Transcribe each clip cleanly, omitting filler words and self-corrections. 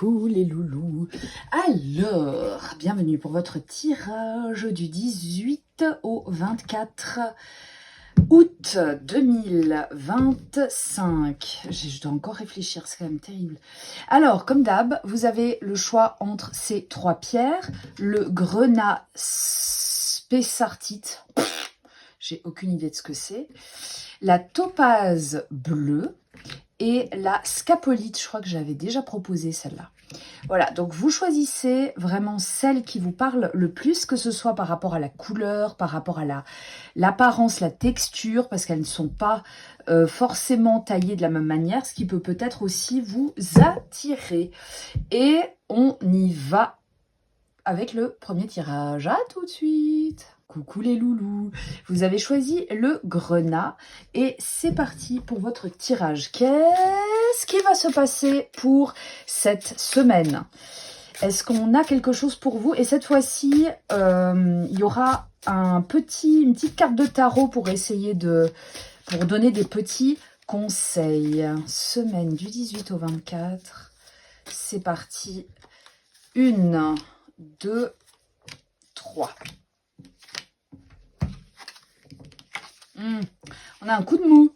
Coucou les loulous. Alors, bienvenue pour votre tirage du 18 au 24 août 2025. Je dois encore réfléchir, c'est quand même terrible. Alors, comme d'hab, vous avez le choix entre ces trois pierres. Le grenat spessartite, j'ai aucune idée de ce que c'est. La topaze bleue. Et la scapolite, je crois que j'avais déjà proposé celle-là. Voilà, donc vous choisissez vraiment celle qui vous parle le plus, que ce soit par rapport à la couleur, par rapport à l'apparence, la texture, parce qu'elles ne sont pas forcément taillées de la même manière, ce qui peut peut-être aussi vous attirer. Et on y va avec le premier tirage. À tout de suite. Coucou les loulous, vous avez choisi le grenat et c'est parti pour votre tirage. Qu'est-ce qui va se passer pour cette semaine? Est-ce qu'on a quelque chose pour vous? Et cette fois-ci, il y aura une petite carte de tarot pour essayer pour donner des petits conseils. Semaine du 18 au 24, c'est parti. 1, 2, 3. On a un coup de mou.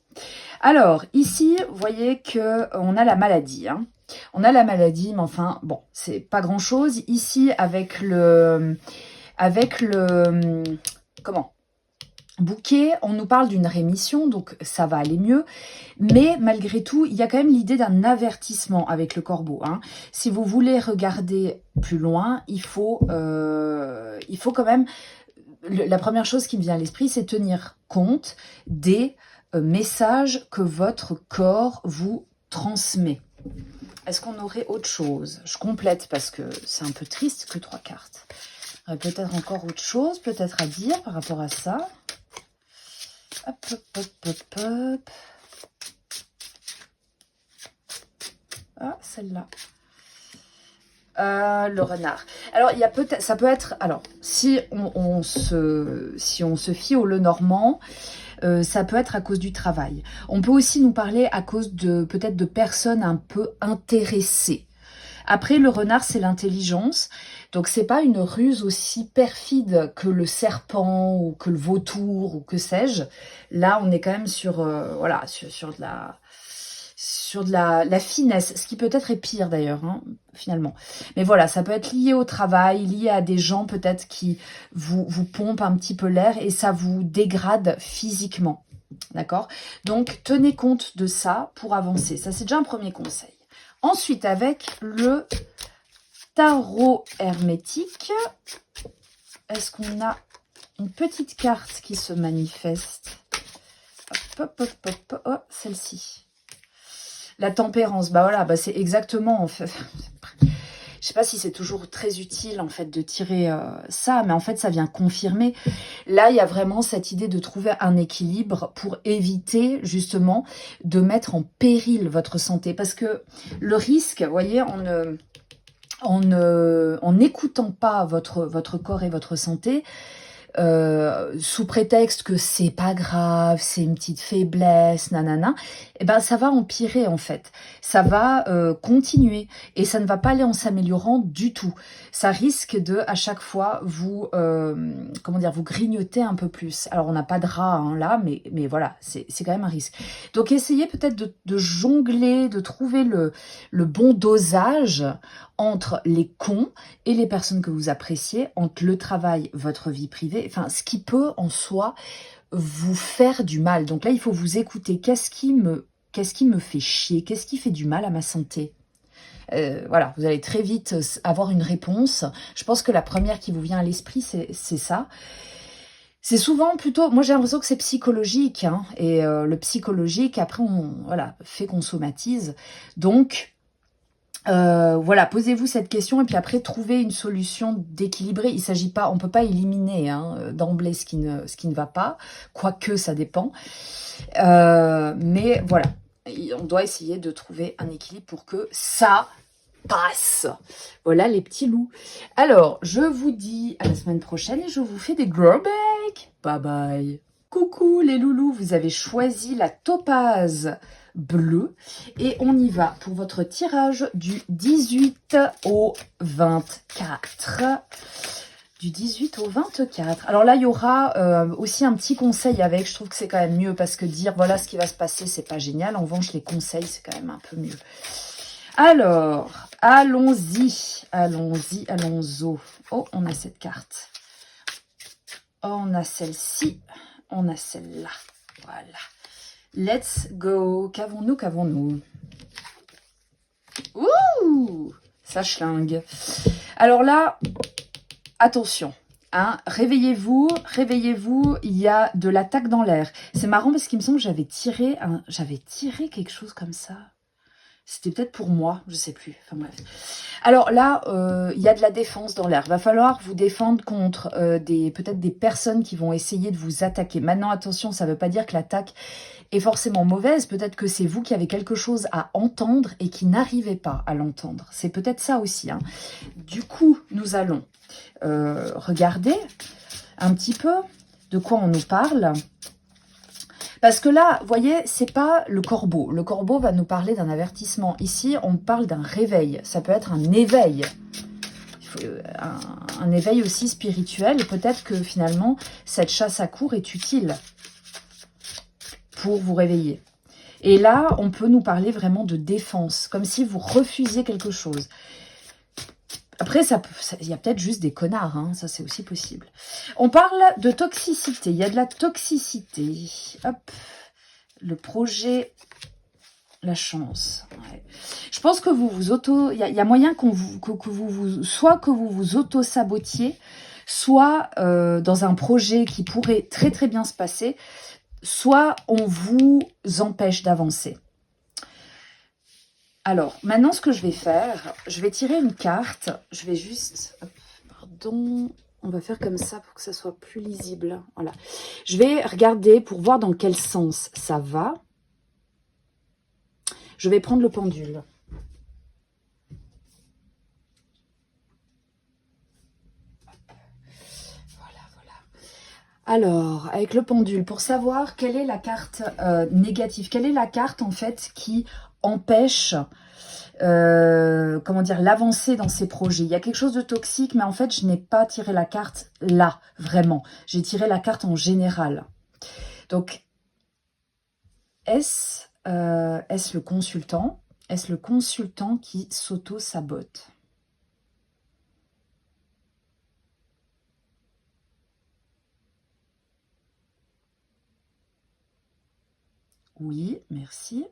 Alors, ici, vous voyez qu'on a la maladie. Hein. On a la maladie, mais enfin, bon, c'est pas grand-chose. Ici, avec le bouquet, on nous parle d'une rémission, donc ça va aller mieux. Mais malgré tout, il y a quand même l'idée d'un avertissement avec le corbeau. Hein. Si vous voulez regarder plus loin, il faut quand même... La première chose qui me vient à l'esprit, c'est tenir compte des messages que votre corps vous transmet. Est-ce qu'on aurait autre chose? Je complète parce que c'est un peu triste que 3 cartes. Il y aurait peut-être encore autre chose, peut-être à dire par rapport à ça. Hop, hop, hop, hop, hop. Ah, celle-là. Le renard. Alors, il y a peut-être, ça peut être, alors, si on se fie au Lenormand, ça peut être à cause du travail. On peut aussi nous parler à cause peut-être de personnes un peu intéressées. Après, le renard, c'est l'intelligence. Donc, c'est pas une ruse aussi perfide que le serpent ou que le vautour ou que sais-je. Là, on est quand même sur de la finesse, ce qui peut-être est pire d'ailleurs, hein, finalement. Mais voilà, ça peut être lié au travail, lié à des gens peut-être qui vous pompent un petit peu l'air et ça vous dégrade physiquement. D'accord? Donc, tenez compte de ça pour avancer. Ça, c'est déjà un premier conseil. Ensuite, avec le tarot hermétique, est-ce qu'on a une petite carte qui se manifeste? Hop, hop, hop, hop, hop, celle-ci. La tempérance, bah voilà, bah c'est exactement, en fait, je sais pas si c'est toujours très utile, en fait, de tirer ça, mais en fait, ça vient confirmer. Là, il y a vraiment cette idée de trouver un équilibre pour éviter, justement, de mettre en péril votre santé. Parce que le risque, vous voyez, en n'écoutant pas votre corps et votre santé, sous prétexte que c'est pas grave, c'est une petite faiblesse, nanana, et ben ça va empirer en fait. Ça va continuer et ça ne va pas aller en s'améliorant du tout. Ça risque de à chaque fois vous vous grignoter un peu plus. Alors on n'a pas de rat hein, là, mais voilà, c'est quand même un risque. Donc essayez peut-être de jongler, de trouver le bon dosage entre les cons et les personnes que vous appréciez, entre le travail, votre vie privée, enfin, ce qui peut en soi vous faire du mal. Donc là, il faut vous écouter. Qu'est-ce qui me fait chier? Qu'est-ce qui fait du mal à ma santé? Voilà, vous allez très vite avoir une réponse. Je pense que la première qui vous vient à l'esprit, c'est ça. C'est souvent plutôt, moi j'ai l'impression que c'est psychologique, hein, et le psychologique, après, fait qu'on somatise. Donc, voilà, posez-vous cette question et puis après trouvez une solution d'équilibrer. Il ne s'agit pas, on ne peut pas éliminer hein, d'emblée ce qui ne va pas, quoique ça dépend. Mais voilà, on doit essayer de trouver un équilibre pour que ça passe. Voilà les petits loups. Alors, je vous dis à la semaine prochaine et je vous fais des gros becs. Bye bye. Coucou les loulous, vous avez choisi la topaze bleu. Et on y va pour votre tirage du 18 au 24. Du 18 au 24. Alors là, il y aura aussi un petit conseil avec. Je trouve que c'est quand même mieux parce que dire voilà ce qui va se passer, c'est pas génial. En revanche, les conseils, c'est quand même un peu mieux. Alors, allons-y. Allons-y, allons-y. Oh, on a cette carte. Oh, on a celle-ci. On a celle-là. Voilà. Let's go. Qu'avons-nous, qu'avons-nous? Ouh, ça schlingue. Alors là... Attention, hein, réveillez-vous, réveillez-vous, il y a de l'attaque dans l'air. C'est marrant parce qu'il me semble que j'avais tiré quelque chose comme ça. C'était peut-être pour moi, je sais plus. Enfin bref. Alors là, il y a de la défense dans l'air. Va falloir vous défendre contre peut-être des personnes qui vont essayer de vous attaquer. Maintenant, attention, ça ne veut pas dire que l'attaque est forcément mauvaise. Peut-être que c'est vous qui avez quelque chose à entendre et qui n'arrivez pas à l'entendre. C'est peut-être ça aussi. Hein. Du coup, nous allons regarder un petit peu de quoi on nous parle. Parce que là, vous voyez, c'est pas le corbeau. Le corbeau va nous parler d'un avertissement. Ici, on parle d'un réveil. Ça peut être un éveil. Un éveil aussi spirituel. Peut-être que finalement, cette chasse à courre est utile pour vous réveiller. Et là, on peut nous parler vraiment de défense. Comme si vous refusiez quelque chose. Après, il y a peut-être juste des connards, hein, ça c'est aussi possible. On parle de toxicité, il y a de la toxicité. Hop, le projet, la chance. Ouais. Je pense que il y a moyen soit que vous vous auto-sabotiez, soit dans un projet qui pourrait très très bien se passer, soit on vous empêche d'avancer. Alors, maintenant, ce que je vais faire, je vais tirer une carte. Je vais juste... Hop, pardon. On va faire comme ça pour que ça soit plus lisible. Voilà. Je vais regarder pour voir dans quel sens ça va. Je vais prendre le pendule. Voilà, voilà. Alors, avec le pendule, pour savoir quelle est la carte négative, quelle est la carte, en fait, qui empêche... comment dire, l'avancée dans ces projets. Il y a quelque chose de toxique, mais en fait, je n'ai pas tiré la carte là, vraiment. J'ai tiré la carte en général. Donc, est-ce le consultant? Est-ce le consultant qui s'auto-sabote? Oui, merci.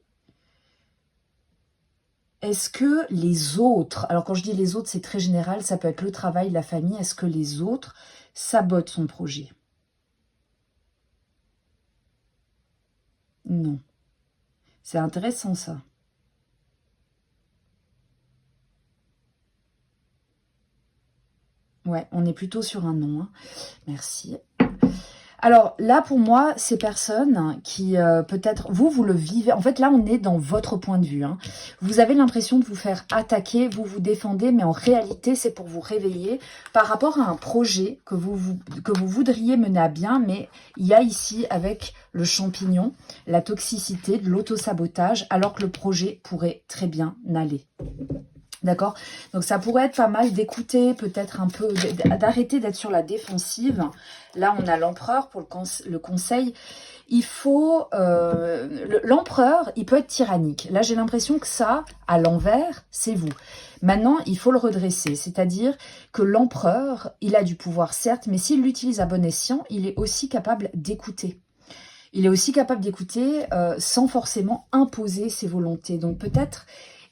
Est-ce que les autres, alors quand je dis les autres, c'est très général, ça peut être le travail, la famille, est-ce que les autres sabotent son projet? Non. C'est intéressant ça. Ouais, on est plutôt sur un non. Hein. Merci. Alors là, pour moi, ces personnes qui peut-être, vous le vivez, en fait là, on est dans votre point de vue. Hein. Vous avez l'impression de vous faire attaquer, vous vous défendez, mais en réalité, c'est pour vous réveiller par rapport à un projet que vous voudriez mener à bien, mais il y a ici, avec le champignon, la toxicité, de l'auto-sabotage, alors que le projet pourrait très bien aller. D'accord? Donc, ça pourrait être pas mal d'écouter, peut-être un peu, d'arrêter d'être sur la défensive. Là, on a l'empereur pour le conseil. Il faut... l'empereur, il peut être tyrannique. Là, j'ai l'impression que ça, à l'envers, c'est vous. Maintenant, il faut le redresser. C'est-à-dire que l'empereur, il a du pouvoir, certes, mais s'il l'utilise à bon escient, il est aussi capable d'écouter. Il est aussi capable d'écouter sans forcément imposer ses volontés. Donc, peut-être...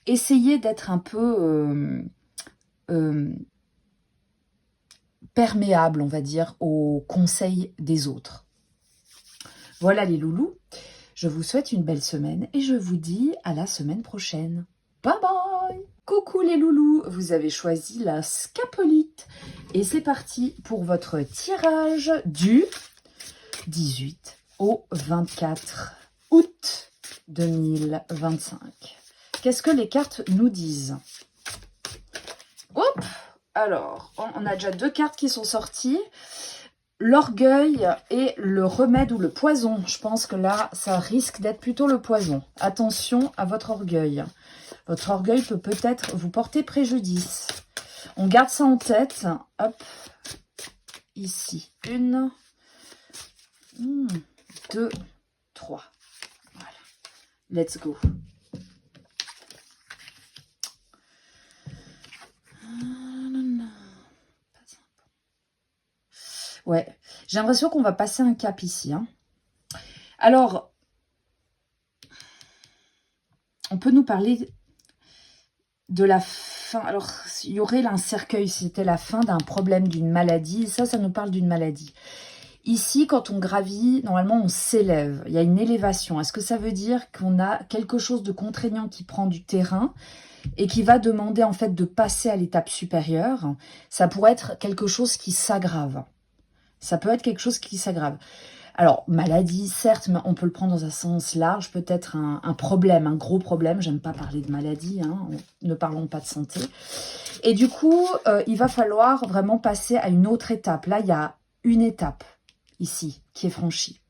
essayez d'être un peu perméable, on va dire, aux conseils des autres. Voilà les loulous. Je vous souhaite une belle semaine et je vous dis à la semaine prochaine. Bye bye! Coucou les loulous, vous avez choisi la scapolite. Et c'est parti pour votre tirage du 18 au 24 août 2025. Qu'est-ce que les cartes nous disent? Hop! Alors, on a déjà deux cartes qui sont sorties. L'orgueil et le remède ou le poison. Je pense que là, ça risque d'être plutôt le poison. Attention à votre orgueil. Votre orgueil peut peut-être vous porter préjudice. On garde ça en tête. Hop, ici. 1, 2, 3. Voilà. Let's go. Ouais, j'ai l'impression qu'on va passer un cap ici. Hein. Alors, on peut nous parler de la fin. Alors, il y aurait là un cercueil, c'était la fin d'un problème, d'une maladie. Ça nous parle d'une maladie. Ici, quand on gravit, normalement, on s'élève. Il y a une élévation. Est-ce que ça veut dire qu'on a quelque chose de contraignant qui prend du terrain et qui va demander en fait de passer à l'étape supérieure? Ça pourrait être quelque chose qui s'aggrave. Ça peut être quelque chose qui s'aggrave. Alors, maladie, certes, mais on peut le prendre dans un sens large, peut-être un problème, un gros problème. J'aime pas parler de maladie, hein, ne parlons pas de santé. Et du coup, il va falloir vraiment passer à une autre étape. Là, il y a une étape, ici, qui est franchie.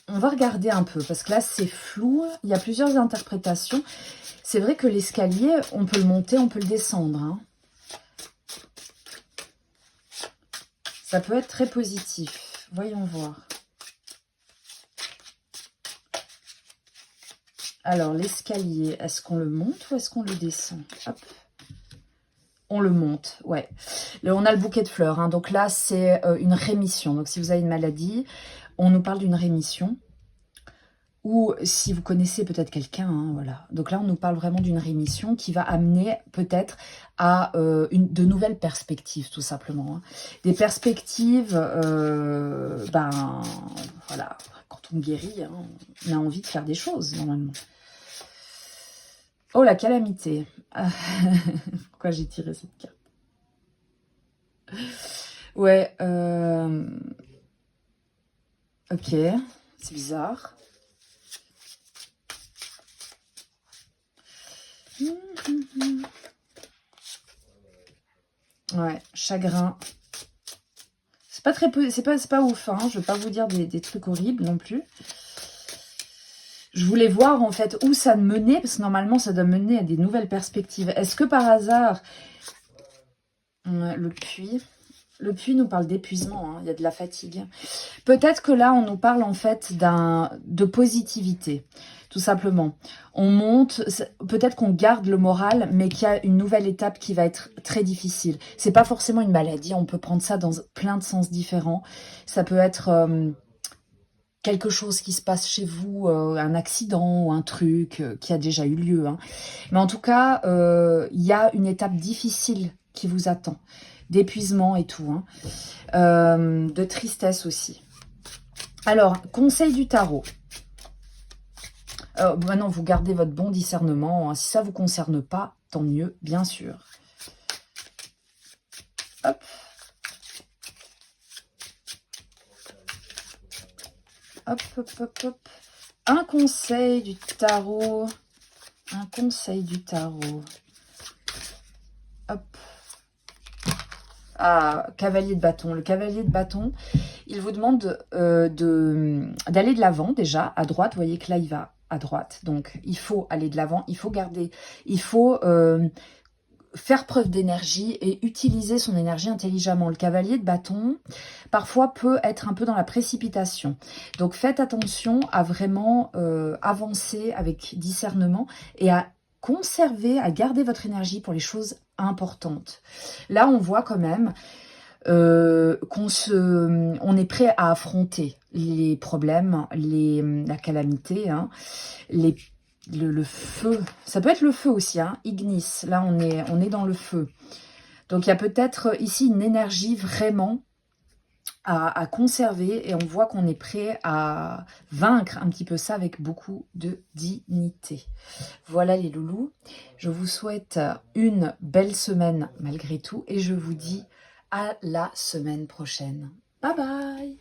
On va regarder un peu, parce que là, c'est flou. Il y a plusieurs interprétations. C'est vrai que l'escalier, on peut le monter, on peut le descendre, hein. Ça peut être très positif. Voyons voir. Alors, l'escalier, est-ce qu'on le monte ou est-ce qu'on le descend? Hop. On le monte, ouais. Là, on a le bouquet de fleurs. Hein. Donc là, c'est une rémission. Donc, si vous avez une maladie, on nous parle d'une rémission. Ou si vous connaissez peut-être quelqu'un, hein, voilà. Donc là, on nous parle vraiment d'une rémission qui va amener peut-être à de nouvelles perspectives, tout simplement. Hein. Des perspectives, voilà, quand on guérit, hein, on a envie de faire des choses, normalement. Oh, la calamité. Pourquoi j'ai tiré cette carte? Ouais, ok, c'est bizarre. Ouais, chagrin. C'est pas très peu, c'est pas ouf, hein. Je vais pas vous dire des trucs horribles non plus. Je voulais voir en fait où ça menait, parce que normalement ça doit mener à des nouvelles perspectives. Est-ce que par hasard, le puits nous parle d'épuisement, hein, il y a de la fatigue. Peut-être que là, on nous parle en fait de positivité, tout simplement. On monte, peut-être qu'on garde le moral, mais qu'il y a une nouvelle étape qui va être très difficile. C'est pas forcément une maladie, on peut prendre ça dans plein de sens différents. Ça peut être quelque chose qui se passe chez vous, un accident ou un truc qui a déjà eu lieu. Hein. Mais en tout cas, il y a une étape difficile qui vous attend, d'épuisement et tout, hein. De tristesse aussi. Alors, conseil du tarot. Maintenant, vous gardez votre bon discernement. Hein. Si ça ne vous concerne pas, tant mieux, bien sûr. Hop. Hop, hop, hop, hop. Un conseil du tarot. Un conseil du tarot. Hop. Ah, cavalier de bâton. Le cavalier de bâton, il vous demande d'aller de l'avant déjà, à droite. Vous voyez que là, il va à droite. Donc, il faut aller de l'avant. Il faut garder, il faut faire preuve d'énergie et utiliser son énergie intelligemment. Le cavalier de bâton, parfois, peut être un peu dans la précipitation. Donc, faites attention à vraiment avancer avec discernement et à conserver, à garder votre énergie pour les choses importantes. Là, on voit quand même on est prêt à affronter les problèmes, la calamité, hein, le feu. Ça peut être le feu aussi, hein, ignis. Là, on est dans le feu. Donc, il y a peut-être ici une énergie vraiment à conserver et on voit qu'on est prêt à vaincre un petit peu ça avec beaucoup de dignité. Voilà les loulous, je vous souhaite une belle semaine malgré tout et je vous dis à la semaine prochaine. Bye bye!